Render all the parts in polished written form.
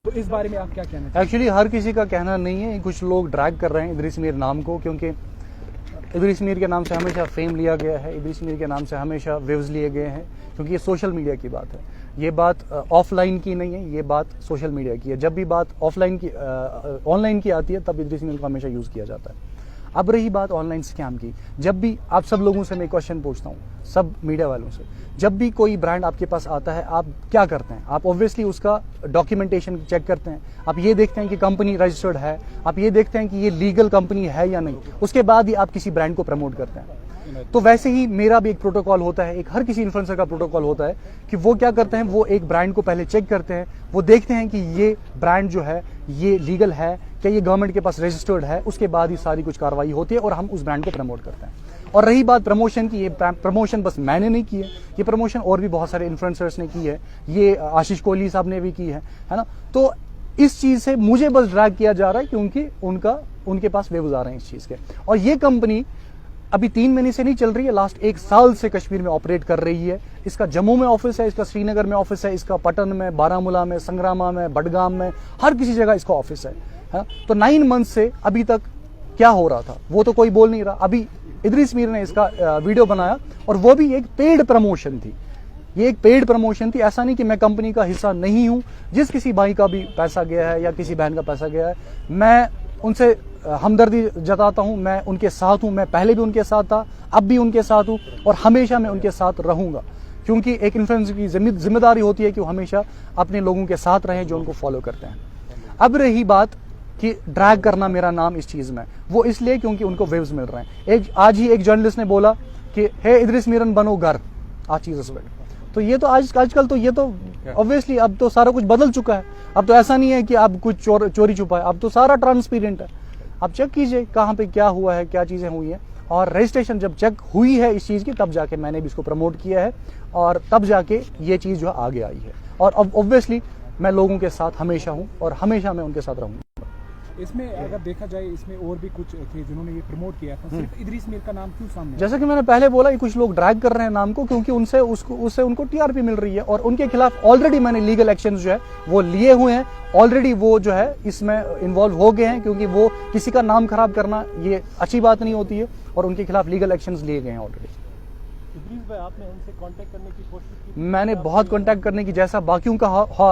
तो इस बारे में आप क्या कहना चाहते हैं? एक्चुअली हर किसी का कहना नहीं है, कुछ लोग ड्रैग कर रहे हैं इदरीस मीर नाम को, क्योंकि इदरीस मीर के नाम से हमेशा फेम लिया गया है, इदरीस मीर के नाम से हमेशा व्यूज़ लिए गए हैं, क्योंकि ये सोशल मीडिया की बात है। ये बात ऑफलाइन की नहीं है, ये बात सोशल मीडिया की है। जब भी बात ऑफलाइन की ऑनलाइन की आती है तब इदरीस मीर को हमेशा यूज़ किया जाता है। अब रही बात ऑनलाइन स्कैम की, जब भी आप सब लोगों से मैं क्वेश्चन पूछता हूँ, सब मीडिया वालों से, जब भी कोई ब्रांड आपके पास आता है आप क्या करते हैं? आप ऑब्वियसली उसका डॉक्यूमेंटेशन चेक करते हैं, आप ये देखते हैं कि कंपनी रजिस्टर्ड है, आप ये देखते हैं कि ये लीगल कंपनी है या नहीं, उसके बाद ही आप किसी ब्रांड को प्रमोट करते हैं। तो वैसे ही मेरा भी एक प्रोटोकॉल होता है, एक हर किसी इन्फ्लुएंसर का प्रोटोकॉल होता है कि वो क्या करते हैं, वो एक ब्रांड को पहले चेक करते हैं, वो देखते हैं कि ये ब्रांड जो है ये लीगल है, क्या ये गवर्नमेंट के पास रजिस्टर्ड है, उसके बाद ही सारी कुछ कार्रवाई होती है और हम उस ब्रांड को प्रमोट करते हैं। और रही बात प्रमोशन की, ये प्रमोशन बस मैंने नहीं की है, ये प्रमोशन और भी बहुत सारे इन्फ्लुएंसर्स ने की है, ये आशीष कोहली साहब ने भी की है ना। तो इस चीज़ से मुझे बस ड्रैग किया जा रहा है क्योंकि उनके पास व्यूज़ आ रहे हैं इस चीज़ के। और ये कंपनी अभी 3 महीने से नहीं चल रही है, लास्ट 1 साल से कश्मीर में ऑपरेट कर रही है। इसका जम्मू में ऑफिस है, इसका श्रीनगर में ऑफिस है, इसका पटन में, बारामूला में, संग्रामा में, बडगाम में, हर किसी जगह इसका ऑफिस है। तो 9 मंथ से अभी तक क्या हो रहा था वो तो कोई बोल नहीं रहा। अभी इदरीस मीर ने इसका वीडियो बनाया और वो भी एक पेड प्रमोशन थी, ये एक पेड प्रमोशन थी। ऐसा नहीं कि मैं कंपनी का हिस्सा नहीं हूं, जिस किसी भाई का भी पैसा गया है या किसी बहन का पैसा गया है, मैं उनसे हमदर्दी जताता हूं, मैं उनके साथ हूं, मैं पहले भी उनके साथ था, अब भी उनके साथ हूं और हमेशा मैं उनके साथ रहूंगा, क्योंकि एक इन्फ्लुएंसर की जिम्मेदारी होती है कि वो हमेशा अपने लोगों के साथ रहें जो उनको फॉलो करते हैं। अब रही बात कि ड्रैग करना मेरा नाम इस चीज में, वो इसलिए क्योंकि उनको व्यूज मिल रहे हैं। आज ही एक जर्नलिस्ट ने बोला कि हे इदरीस मीरन बनो घर आ चीज पे, तो ये तो आजकल तो ये तो ऑब्वियसली अब तो सारा कुछ बदल चुका है। अब तो ऐसा नहीं है कि अब कुछ चोरी छुपा है, अब तो सारा ट्रांसपेरेंट है। आप चेक कीजिए कहाँ पे क्या हुआ है, क्या चीजें हुई हैं, और रजिस्ट्रेशन जब चेक हुई है इस चीज की तब जाके मैंने भी इसको प्रमोट किया है और तब जाके ये चीज जो आगे आई है। और अब ऑब्वियसली मैं लोगों के साथ हमेशा हूँ और हमेशा मैं उनके साथ रहूंगा। इसमें अगर देखा जाए, इसमें और भी कुछ थे जिन्होंने ये प्रमोट किया था, सिर्फ इदरीस मीर का नाम क्यों सामने? जैसा कि मैंने पहले बोला, ये कुछ लोग ड्रैग कर रहे हैं नाम को क्योंकि उससे उनको टीआरपी मिल रही है और उनके खिलाफ ऑलरेडी मैंने लीगल एक्शन जो है वो लिए हुए हैं। ऑलरेडी वो जो है इसमें इन्वॉल्व हो गए हैं, क्योंकि वो किसी का नाम खराब करना ये अच्छी बात नहीं होती है और उनके खिलाफ लीगल एक्शन लिए गए हैं ऑलरेडी। इदरीस भाई, आपने उनसे कांटेक्ट करने की कोशिश की? मैंने बहुत कांटेक्ट करने की, जैसा बाकियों का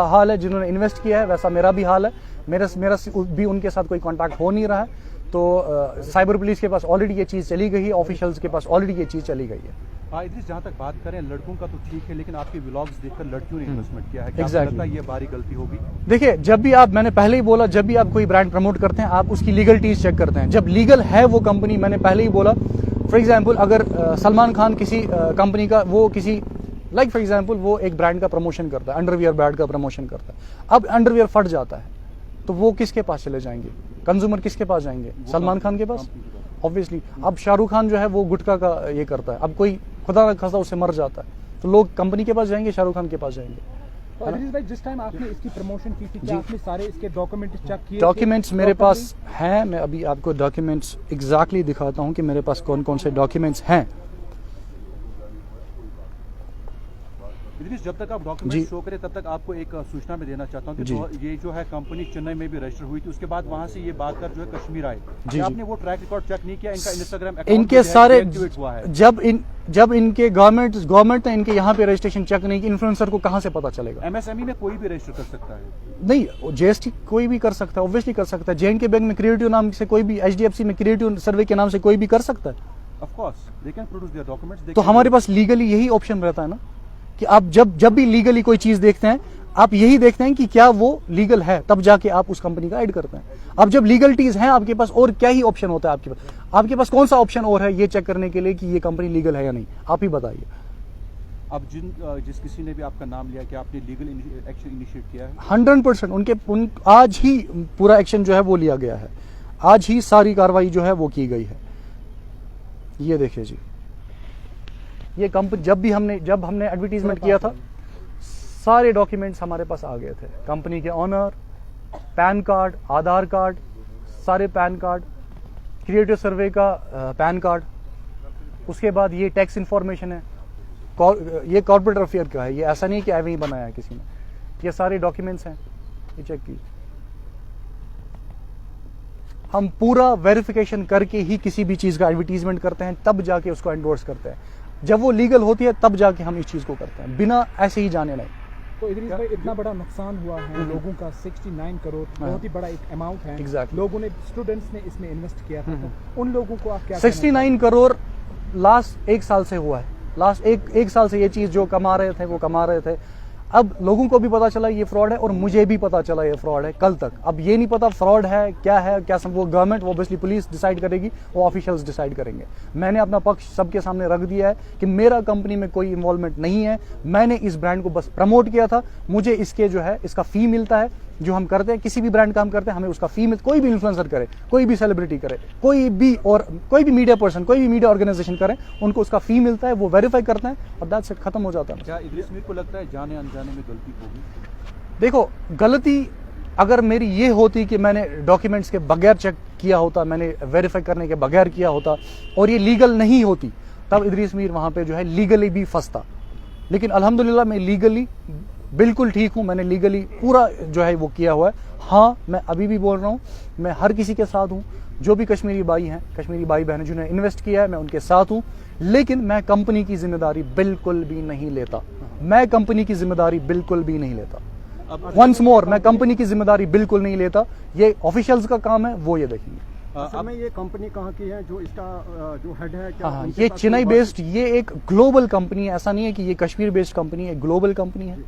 हाल है जिन्होंने इन्वेस्ट किया है वैसा मेरा भी हाल है। मेरा भी उनके साथ कोई कांटेक्ट हो नहीं रहा है। तो साइबर पुलिस के पास ऑलरेडी ये चीज़ चली गई है, ऑफिशियल्स के पास ऑलरेडी ये चीज़ चली गई है। हाँ इदरीस, जहाँ तक बात करें लड़कों का तो ठीक है, लेकिन आपके व्लॉग्स देखकर लड़कियों ने इन्वेस्टमेंट किया है, क्या आपको लगता है ये बारी गलती होगी? देखिए, जब भी आप, मैंने पहले ही बोला, जब भी आप कोई ब्रांड प्रमोट करते हैं आप उसकी लीगलिटीज चेक करते हैं। जब लीगल है वो कंपनी, मैंने पहले ही बोला, फॉर एग्जाम्पल अगर सलमान खान किसी कंपनी का, वो किसी लाइक फॉर एग्जाम्पल वो एक ब्रांड का प्रमोशन करता है, अंडरवियर ब्रांड का प्रमोशन करता है, अब अंडरवियर फट जाता है तो वो किसके पास चले जाएंगे? कंज्यूमर किसके पास जाएंगे? सलमान खान के पास ऑब्वियसली। अब शाहरुख खान जो है वो गुटखा का ये करता है, अब कोई खुदा ना खास्ता उससे मर जाता है तो लोग कंपनी के पास जाएंगे, शाहरुख खान के पास जाएंगे। तो इदरीस भाई, जिस टाइम आपने इसकी प्रमोशन की थी, क्या आपने सारे इसके डॉक्यूमेंट्स चेक किए? डॉक्यूमेंट्स मेरे पास हैं, मैं अभी आपको डॉक्यूमेंट्स एग्जैक्टली दिखाता हूं कि मेरे पास कौन कौन से डॉक्यूमेंट्स हैं। इदरीस, जब तक आप डॉक्यूमेंट शो करें तब तक आपको एक सूचना में देना चाहता हूं कि ये जो है कंपनी चेन्नई में भी रजिस्टर हुई थी, उसके बाद वहां से ये बात कर जो है कश्मीर आए, आपने वो ट्रैक रिकॉर्ड चेक नहीं किया? इनका इंस्टाग्राम अकाउंट इनके सारे हुआ है, जब इनके गवर्नमेंट ने इनके यहाँ पे रजिस्ट्रेशन चेक नहीं की, इन्फ्लुएंसर को कहाँ से पता चलेगा? एमएसएमई में कोई भी रजिस्टर कर सकता है? नहीं, जीएसटी कोई भी कर सकता है, ऑब्वियसली कर सकता है। जेएनके बैंक में क्रिएटिव नाम से कोई भी, एचडीएफसी में क्रिएटिव सर्वे के नाम से कोई भी कर सकता है। Of course they can produce their documents. तो हमारे पास लीगली यही ऑप्शन रहता है ना कि आप जब भी लीगली कोई चीज देखते हैं आप यही देखते हैं कि क्या वो लीगल है, तब जाके आप उस कंपनी का ऐड करते हैं। अब जब लीगलिटीज हैं आपके पास, और क्या ही ऑप्शन होता है आपके पास कौन सा ऑप्शन और है ये चेक करने के लिए कि ये कंपनी लीगल है या नहीं? आप ही बताइए। अब जिस किसी ने भी आपका नाम लिया, कि आपने लीगल एक्शन इनिशिएट किया है? 100% आज ही पूरा एक्शन जो है वो लिया गया है, आज ही सारी कार्रवाई जो है वो की गई है। ये देखिए जी, ये कंपनी जब हमने एडवर्टीजमेंट किया था सारे डॉक्यूमेंट्स हमारे पास आ गए थे, कंपनी के ऑनर, पैन कार्ड, आधार कार्ड, सारे पैन कार्ड, क्रिएटिव सर्वे का पैन कार्ड, उसके बाद ये टैक्स इन्फॉर्मेशन है, ये कॉर्पोरेट अफेयर का है, ये ऐसा नहीं कि ऐसे ही बनाया है किसी ने, ये सारे डॉक्यूमेंट्स हैं। ये चेक कीजिए, हम पूरा वेरिफिकेशन करके ही किसी भी चीज का एडवर्टीजमेंट करते हैं, तब जाके उसको एंडोर्स करते हैं। जब वो लीगल होती है तब जाके हम इस चीज को करते हैं, बिना ऐसे ही जाने नहीं। तो इदरीस भाई, इतना बड़ा नुकसान हुआ है लोगों का, 69 करोड़ बहुत ही बड़ा एक अमाउंट है। Exactly. लोगों ने, स्टूडेंट्स ने इसमें इन्वेस्ट किया था, तो उन लोगों को आप क्या 69 करोड़ लास्ट 1 साल से हुआ है। लास्ट एक साल से ये चीज जो कमा रहे थे वो कमा रहे थे। अब लोगों को भी पता चला ये फ्रॉड है, और मुझे भी पता चला ये फ्रॉड है कल तक। अब ये नहीं पता फ्रॉड है क्या सब वो गवर्नमेंट, वो ऑब्वियसली पुलिस डिसाइड करेगी, वो ऑफिशियल्स डिसाइड करेंगे। मैंने अपना पक्ष सबके सामने रख दिया है कि मेरा कंपनी में कोई इन्वॉल्वमेंट नहीं है, मैंने इस ब्रांड को बस प्रमोट किया था। मुझे इसके जो है इसका फी मिलता है, जो हम करते हैं किसी भी ब्रांड का हम करते हैं, हमें उसका फी मिलता। कोई भी इन्फ्लुएंसर करे, कोई भी सेलिब्रिटी करे, कोई भी मीडिया पर्सन, कोई भी मीडिया ऑर्गेनाइजेशन करे, उनको उसका फी मिलता है, वो वेरीफाई करते हैं और दैट्स इट, खत्म हो जाता है। क्या इदरीस मीर को लगता है जाने अनजाने में गलती होगी? देखो, गलती अगर मेरी ये होती कि मैंने डॉक्यूमेंट्स के बगैर चेक किया होता, मैंने वेरीफाई करने के बगैर किया होता और ये लीगल नहीं होती, तब इदरीस मीर वहां पे जो है लीगली भी फंसता। लेकिन अल्हम्दुलिल्लाह मैं लीगली बिल्कुल ठीक हूं, मैंने लीगली पूरा जो है वो किया हुआ है। हाँ, मैं अभी भी बोल रहा हूं, मैं हर किसी के साथ हूं, जो भी कश्मीरी भाई हैं, कश्मीरी भाई बहन जिन्होंने इन्वेस्ट किया है, मैं उनके साथ हूं। लेकिन मैं कंपनी की जिम्मेदारी बिल्कुल भी नहीं लेता, मैं कंपनी की जिम्मेदारी बिल्कुल भी नहीं लेता। वंस मोर, मैं कंपनी की जिम्मेदारी बिल्कुल नहीं लेता, ये ऑफिशियल्स का काम है, वो ये देखेंगे। असल में ये कंपनी कहाँ की है, जो इसका जो हेड है, क्या हाँ, उनके ये साथ चेन्नई कोई बेस्ड, ये एक ग्लोबल कंपनी है, ऐसा नहीं है कि ये कश्मीर बेस्ड कंपनी है, ग्लोबल कंपनी है।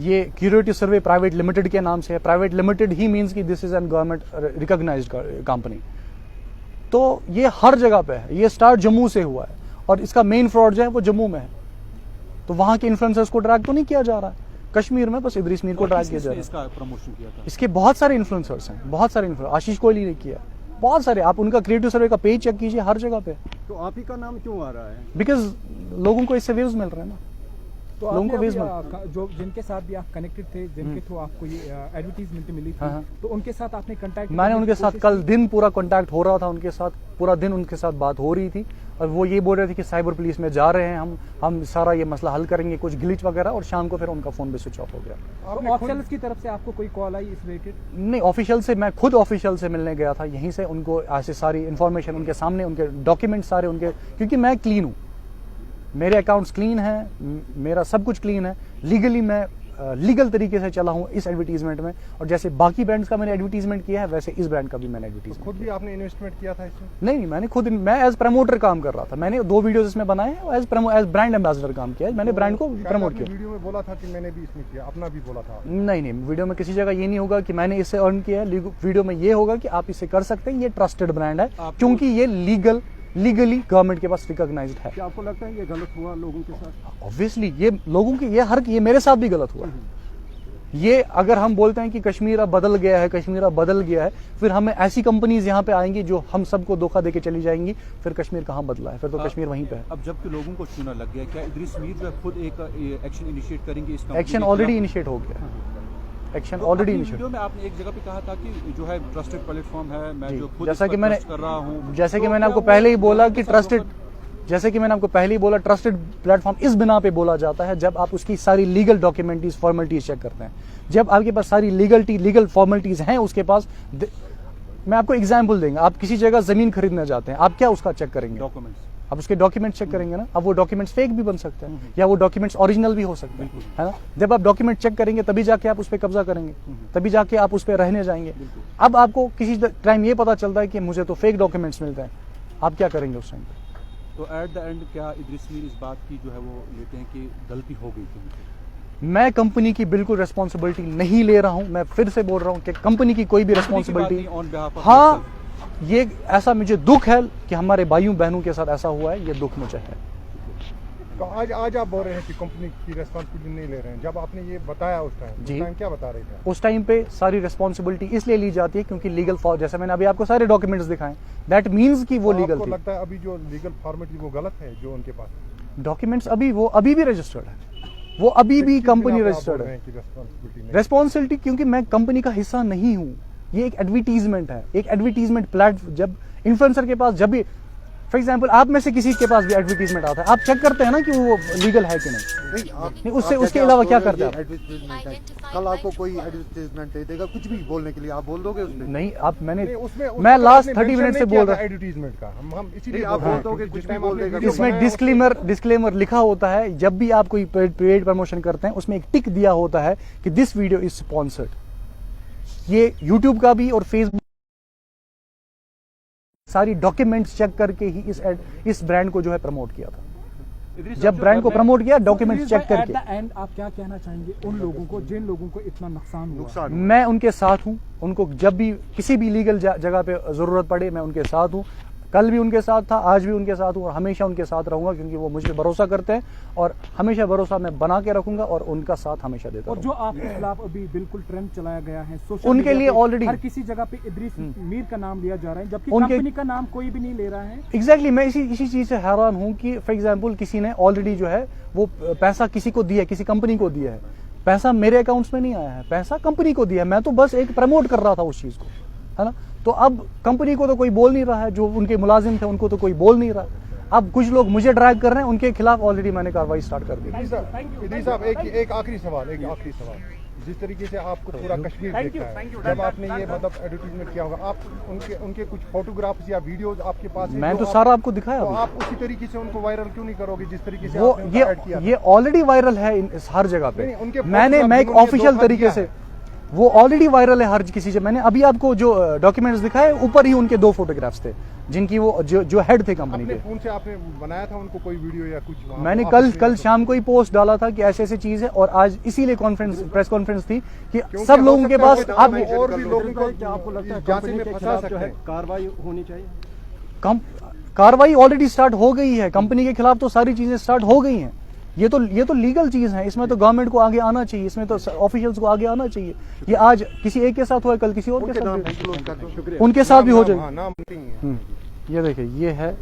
ये क्यूरेटिव सर्वे प्राइवेट लिमिटेड के नाम से है। प्राइवेट लिमिटेड ही मींस कि this is an government recognised company. तो ये हर जगह पे है, ये स्टार्ट जम्मू से हुआ है और इसका मेन फ्रॉड जो है वो जम्मू में है। तो वहां के इन्फ्लुएंसर्स को ट्रैक तो नहीं किया जा रहा है, कश्मीर में बस इदरीस मीर को ट्रैक किया जा रहा है। इसका प्रमोशन किया था? इसके बहुत सारे इन्फ्लुएंसर्स हैं, बहुत सारे इन्फ्लुएंसर, आशीष कोहली ने किया, बहुत सारे। आप उनका क्रिएटिव सर्वे का पेज चेक कीजिए, हर जगह पे। तो आप ही का नाम क्यों आ रहा है? बिकॉज लोगों को इससे व्यूज मिल रहे हैं ना। तो लोगों को आपने व्यूज अभी, जो जिनके साथ भी आप कनेक्टेड थे, जिनके थ्रू आपको ये एडवर्टीजमेंट मिली थी, हाँ। तो उनके साथ आपने कांटेक्ट? मैंने उनके साथ कल दिन पूरा कांटेक्ट हो रहा था, उनके साथ पूरा दिन उनके साथ बात हो रही थी और वो ये बोल रहे थे कि साइबर पुलिस में जा रहे हैं, हम सारा ये मसला हल करेंगे, कुछ ग्लिच वगैरह। और शाम को फिर उनका फोन भी स्विच ऑफ हो गया। तो ऑफिशियल्स की तरफ से आपको कोई कॉल आई इस रिलेटेड? नहीं, ऑफिशियल से मैं खुद ऑफिशियल से मिलने गया था, यहीं से उनको ऐसे सारी इन्फॉर्मेशन उनके सामने, उनके डॉक्यूमेंट सारे उनके, क्योंकि मैं क्लीन हूँ, मेरे अकाउंट्स क्लीन हैं, मेरा सब कुछ क्लीन है, लीगली मैं लीगल तरीके से चला हूँ इस एडवर्टीजमेंट में। और जैसे बाकी ब्रांड्स का मैंने एडवर्टीजमेंट किया है, वैसे इस ब्रांड का भी मैंने एडवर्टीजमेंट। खुद भी आपने इन्वेस्टमेंट किया था इसमें? नहीं, मैं एज प्रमोटर काम कर रहा था। मैंने 2 वीडियोस इसमें बनाए हैं, एज ब्रांड एम्बेसडर काम किया है, मैंने ब्रांड को प्रमोट किया। वीडियो में बोला था कि मैंने भी इसमें किया, अपना भी बोला था। नहीं, वीडियो में किसी जगह ये नहीं होगा कि मैंने इससे अर्न किया है। वीडियो में ये होगा कि आप इसे कर सकते हैं, ये ट्रस्टेड ब्रांड है, क्योंकि ये लीगली गवर्नमेंट के पास रिकॉग्नाइज्ड है। क्या आपको लगता है ये गलत हुआ लोगों के साथ? ऑब्वियसली ये लोगों की ये मेरे साथ भी गलत हुआ। ये अगर हम बोलते हैं कि कश्मीर अब बदल गया है, कश्मीर अब बदल गया है, फिर हमें ऐसी कंपनीज यहाँ पे आएंगी जो हम सबको धोखा देके चली जाएंगी, फिर कश्मीर कहाँ बदला है? फिर तो कश्मीर वहीं पे है। अब जबकि लोगों को चूना लग गया, क्या इदरीस मीर जो है खुद एक एक्शन इनिशिएट करेंगे? इस एक्शन ऑलरेडी इनिशिएट हो गया, एक्शन ऑलरेडी इनिशिएट। वीडियो में आपने एक जगह पे कहा था कि जो है ट्रस्टेड प्लेटफॉर्म है, मैं जो खुद जैसा कि मैंने कर रहा हूँ, जैसे कि मैंने आपको पहले ही बोला कि ट्रस्टेड प्लेटफॉर्म इस बिना पे बोला जाता है जब आप उसकी सारी लीगल डॉक्यूमेंटीज फॉर्मेलिटीज चेक करते हैं। जब आपके पास सारी लीगल फॉर्मेलिटीज हैं उसके पास। मैं आपको एग्जांपल देंगे, आप किसी जगह जमीन खरीदने जाते हैं, आप क्या उसका चेक करेंगे? डॉक्यूमेंट्स। आप उसके डॉक्यूमेंट्स चेक करेंगे ना। अब वो डॉक्यूमेंट्स फेक भी बन सकते हैं या वो डॉक्यूमेंट्स ओरिजिनल भी हो सकते हैं, है ना। जब आप डॉक्यूमेंट चेक करेंगे तभी जाके आप उस पर कब्जा करेंगे, तभी जाके आप उस पर रहने जाएंगे। अब आपको किसी टाइम ये पता चलता है कि मुझे तो फेक डॉक्यूमेंट्स मिलते हैं, आप क्या करेंगे उस टाइम पे? तो एट द एंड क्या इदरीस मीर इस बात की जो है वो लेते हैं कि गलती हो गई थी? मैं कंपनी की बिल्कुल रिस्पॉन्सिबिलिटी नहीं ले रहा हूं। मैं फिर से बोल रहा हूं कि कंपनी की कोई भी रिस्पॉन्सिबिलिटी, हाँ, ये ऐसा मुझे दुख है कि हमारे भाइयों बहनों के साथ ऐसा हुआ है, ये दुख मुझे है। तो आज आप बोल रहे हैं कि कंपनी की रिस्पॉन्सिबिलिटी नहीं ले रहे हैं। जब आपने ये बताया उस टाइम क्या बता रहे थे? उस टाइम पे सारी रिस्पॉन्सिबिलिटी इसलिए ली जाती है क्योंकि लीगल फॉर, जैसे मैंने अभी आपको सारे डॉक्यूमेंट्स दिखाए, दैट मीन्स कि वो लीगल थी। लगता है अभी जो लीगल फॉर्मेलिटी वो गलत है जो उनके पास डॉक्यूमेंट्स अभी भी रजिस्टर्ड है, वो अभी भी कंपनी रजिस्टर्ड है। रिस्पॉन्सिबिलिटी क्योंकि मैं कंपनी का हिस्सा नहीं हूँ, ये एक एडवर्टीजमेंट है, एक एडवर्टीजमेंट प्लेटफॉर्म। जब इन्फ्लुएंसर के पास, जब भी फॉर एग्जाम्पल आप में से किसी के पास भी एडवर्टीजमेंट आता है, आप चेक करते हैं ना कि वो लीगल है कि नहीं, उससे उसके अलावा क्या करते हैं आप? एडवर्टीजमेंट है, कल आपको कोई एडवर्टीजमेंट दे देगा कुछ भी बोलने के लिए, आप बोल दोगे उसमें? नहीं, आप मैंने उसमें मैं लास्ट 30 मिनट से बोल रहा हूँ, एडवर्टीजमेंट का हम इसीलिए आप बोल दोगे कुछ भी बोल देगा। इसमें डिस्क्लेमर लिखा होता है। जब भी आप कोई पेड प्रमोशन करते हैं उसमें एक टिक दिया होता है कि दिस वीडियो इज स्पॉन्सर्ड। ये यूट्यूब का भी और फेसबुक सारी डॉक्यूमेंट्स चेक करके ही इस ब्रांड को जो है प्रमोट किया था। जब ब्रांड को प्रमोट किया डॉक्यूमेंट्स चेक करके। एट द एंड आप क्या कहना चाहेंगे उन लोगों को जिन लोगों को इतना नुकसान हुआ? मैं उनके साथ हूं, उनको जब भी किसी भी लीगल जगह पे जरूरत पड़े मैं उनके साथ हूं। कल भी उनके साथ था, आज भी उनके साथ हूं और हमेशा उनके साथ रहूंगा, क्योंकि वो मुझ पर भरोसा करते हैं और हमेशा भरोसा मैं बना के रखूंगा और उनका साथ हमेशा देता और जो रहूंगा। आपके खिलाफ अभी बिल्कुल ट्रेंड चलाया गया है सोशल उनके मीडिया लिए पे, already- हर किसी जगह पे इदरीस मीर का नाम लिया जा रहा है, जबकि उनके- कंपनी का नाम कोई भी नहीं ले रहा है। एग्जैक्टली मैं इसी चीज से हैरान हूं कि फॉर एग्जांपल किसी ने ऑलरेडी जो है वो पैसा किसी को दिया है, किसी कंपनी को दिया है, पैसा मेरे अकाउंट्स में नहीं आया है, पैसा कंपनी को दिया है, मैं तो बस एक प्रमोट कर रहा था उस चीज को, है ना। तो अब कंपनी को तो कोई बोल नहीं रहा है, जो उनके मुलाजिम थे उनको तो कोई बोल नहीं रहा। अब कुछ लोग मुझे ड्रैग कर रहे हैं, उनके खिलाफ ऑलरेडी मैंने कार्रवाई स्टार्ट कर दी। इदरीस साहब एक आखिरी सवाल, जिस तरीके से आपको पूरा कश्मीर देखता है, जब आपने ये मतलब एडवर्टीजमेंट किया होगा, आप उनके कुछ फोटोग्राफ्स या वीडियोस आपके पास है, मैं जो तो आप- सारा आपको दिखाया तो अभी। आप उसी तरीके से उनको वायरल क्यों नहीं करोगे जिस तरीके से वो आपने उनका ऐड किया ये ऑलरेडी वायरल है हर जगह नहीं, उनके पे। मैं photographs एक उन्होंने ऑफिशियल धोखा तरीके दिया से है। वो ऑलरेडी वायरल है हर किसी से। मैंने अभी आपको जो डॉक्यूमेंट्स दिखाए ऊपर ही उनके 2 फोटोग्राफ्स थे, जिनकी वो जो हेड थे कंपनी अपने के। फोन से आपने बनाया था उनको कोई वीडियो या कुछ वहाँ मैंने पे कल आपने- शाम को ही पोस्ट डाला था कि ऐसी ऐसी चीज है, और आज इसीलिए प्रेस कॉन्फ्रेंस थी कि क्योंकि सब हो लोगों के सकता पास है वो अब और भी लोगों को क्या आपको लगता है जांच कंपनी में के फंसा खिलाफ जो सकते है हैं? कार्रवाई होनी चाहिए? कार्रवाई ऑलरेडी स्टार्ट हो गई है कंपनी के खिलाफ, तो सारी चीजें स्टार्ट हो गई हैं। ये तो लीगल चीज है, इसमें तो गवर्नमेंट को आगे आना चाहिए, इसमें तो ऑफिशियल्स को आगे आना चाहिए। ये आज किसी एक के साथ हुआ है, कल किसी और के साथ भी- उनके साथ भी हो हाँ, जाए। नाम नहीं है। ये देखिए, ये है,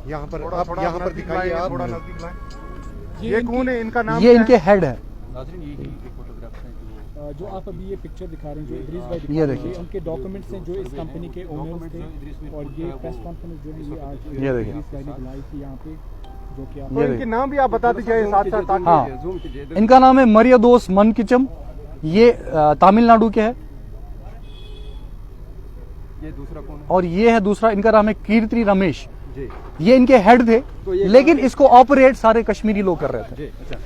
यहाँ पर आप यहाँ पर दिखाइए, आप थोड़ा नजदीक लाएं। ये कौन है, इनका नाम ये क्या इनके हेड है। नाज़रीन, यही एक फोटोग्राफ है जो जो आप अभी ये पिक्चर दिखा रहे हैं, जो इदरीस भाई ये दिखा रहे देखिए। हैं, उनके डॉक्यूमेंट्स हैं जो इस कंपनी के ओनर्स थे, और ये प्रेस कॉन्फ्रेंस जो है ये आज ये देखिए। इदरीस भाई ने बुलाई थी यहाँ पे, जो कि आप तो इनके नाम भी आप बता दीजिए साथ साथ ताकि हाँ। जूम कीजिए। इनका नाम है मरियदोस मनकिचम, ये तमिलनाडु के है, ये दूसरा कौन है? और ये है दूसरा, इनका नाम है कीर्ति रमेश। जी ये इनके हेड थे, तो ये लेकिन इसको ऑपरेट सारे कश्मीरी लोग कर रहे थे। जी, अच्छा।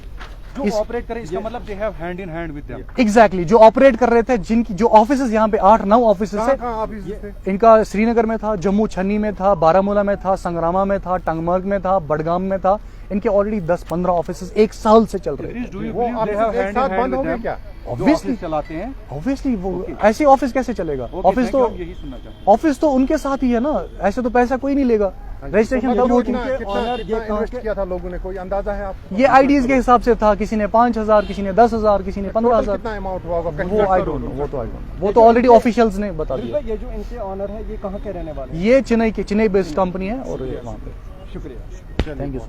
जो इस- ऑपरेट करे इसका मतलब they have hand in hand with them. Exactly जो ऑपरेट कर रहे थे, जिनकी जो ऑफिस यहाँ पे 8-9 ऑफिस कहाँ है। कहाँ ऑफिस थे? इनका श्रीनगर में था, जम्मू छन्नी में था, बारामूला में था, संग्रामा में था, टंगमर्ग में था, बडगाम में था। इनके ऑलरेडी 10-15 ऑफिस 1 साल से चल रहे थे। Idris, do you वो believe they ऑफिस have एक hand साथ in hand बंद हो with गए them? क्या? जो Obviously. ऑफिस चलाते हैं। ऑब्वियसली वो ऐसे ऑफिस कैसे चलेगा? Okay, ऑफिस thank तो you, हम यही सुनना चाहते हैं। ऑफिस तो उनके साथ ही है ना, ऐसे तो पैसा कोई नहीं लेगा। रजिस्ट्रेशन तब होती कितना है। इन्वेस्ट किया था लोगों ने, कोई अंदाजा है आपको? ये आईडीज के हिसाब से था, किसी ने 5,000, किसी ने 10,000, किसी ने 15,000। कितना अमाउंट हुआ होगा? वो आई डोंट नो, वो तो आई डोंट नो, वो तो ऑलरेडी ऑफिशियल्स ने बता दिया। ये जो इनके ऑनर है ये कहाँ के रहने वाले हैं? ये चेन्नई बेस्ड कंपनी है और ये वहाँ पे। शुक्रिया। Thank you.